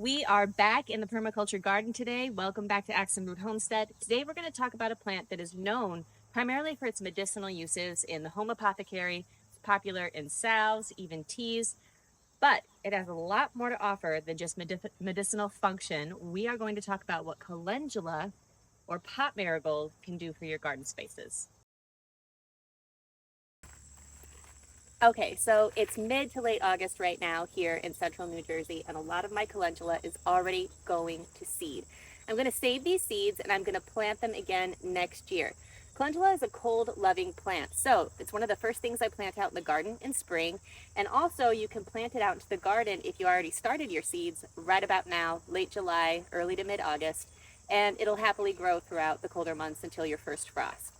We are back in the permaculture garden today. Welcome back to Axe and Root Homestead. Today we're going to talk about a plant that is known primarily for its medicinal uses in the home apothecary. It's popular in salves, even teas, but it has a lot more to offer than just medicinal function. We are going to talk about what calendula or pot marigold can do for your garden spaces. Okay, so it's mid to late August right now here in central New Jersey, and a lot of my calendula is already going to seed. I'm going to save these seeds and I'm going to plant them again next year. Calendula is a cold-loving plant, so it's one of the first things I plant out in the garden in spring, and also you can plant it out into the garden if you already started your seeds right about now, late July, early to mid-August, and it'll happily grow throughout the colder months until your first frost.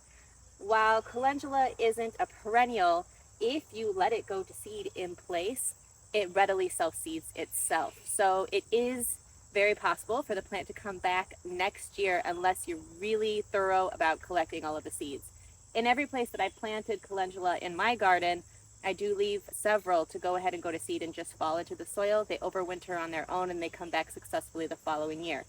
While calendula isn't a perennial, if you let it go to seed in place, it readily self-seeds itself. So it is very possible for the plant to come back next year unless you're really thorough about collecting all of the seeds. In every place that I planted calendula in my garden, I do leave several to go ahead and go to seed and just fall into the soil. They overwinter on their own and they come back successfully the following year.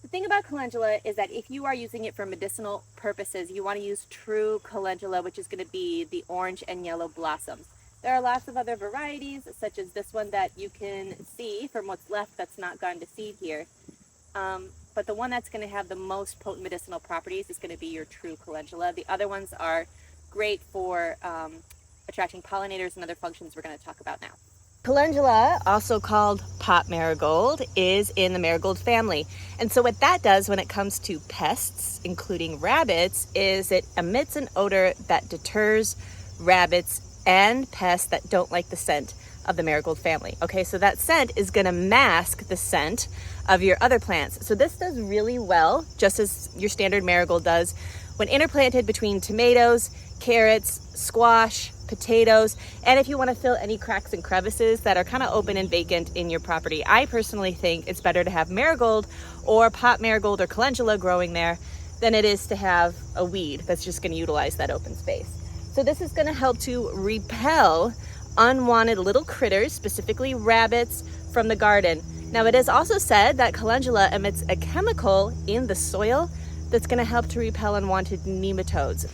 The thing about calendula is that if you are using it for medicinal purposes, you want to use true calendula, which is going to be the orange and yellow blossoms. There are lots of other varieties, such as this one that you can see from what's left that's not gone to seed here. But the one that's going to have the most potent medicinal properties is going to be your true calendula. The other ones are great for attracting pollinators and other functions we're going to talk about now. Calendula, also called pot marigold, is in the marigold family. And so what that does when it comes to pests, including rabbits, is it emits an odor that deters rabbits and pests that don't like the scent of the marigold family. Okay, so that scent is going to mask the scent of your other plants. So this does really well, just as your standard marigold does, when interplanted between tomatoes, carrots, squash, potatoes, and if you want to fill any cracks and crevices that are kind of open and vacant in your property. I personally think it's better to have marigold or pot marigold or calendula growing there than it is to have a weed that's just going to utilize that open space. So this is going to help to repel unwanted little critters, specifically rabbits, from the garden. Now, it is also said that calendula emits a chemical in the soil that's going to help to repel unwanted nematodes.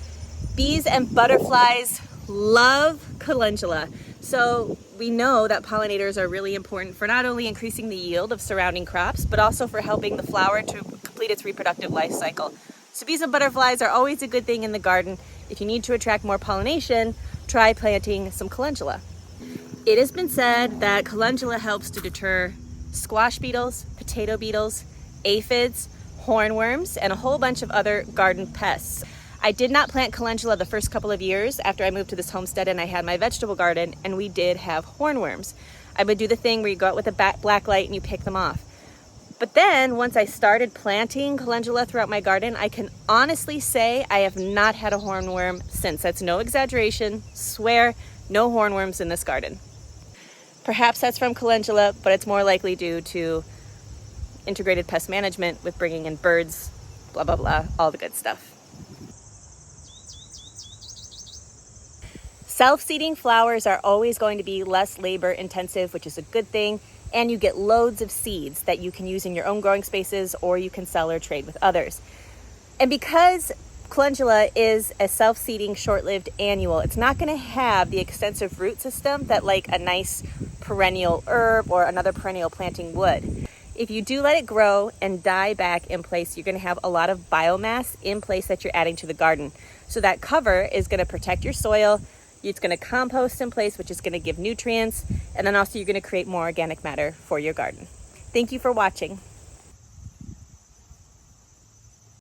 Bees and butterflies love calendula. So we know that pollinators are really important for not only increasing the yield of surrounding crops, but also for helping the flower to complete its reproductive life cycle. So bees and butterflies are always a good thing in the garden. If you need to attract more pollination, try planting some calendula. It has been said that calendula helps to deter squash beetles, potato beetles, aphids, hornworms, and a whole bunch of other garden pests. I did not plant calendula the first couple of years after I moved to this homestead and I had my vegetable garden, and we did have hornworms. I would do the thing where you go out with a black light and you pick them off. But then once I started planting calendula throughout my garden, I can honestly say I have not had a hornworm since. That's no exaggeration. Swear, no hornworms in this garden. Perhaps that's from calendula, but it's more likely due to integrated pest management with bringing in birds, blah, blah, blah, all the good stuff. Self-seeding flowers are always going to be less labor intensive, which is a good thing, and you get loads of seeds that you can use in your own growing spaces or you can sell or trade with others. And because calendula is a self-seeding, short-lived annual, it's not going to have the extensive root system that like a nice perennial herb or another perennial planting would. If you do let it grow and die back in place, you're going to have a lot of biomass in place that you're adding to the garden. So that cover is going to protect your soil. It's going to compost in place, which is going to give nutrients, and then also you're going to create more organic matter for your garden. Thank you for watching.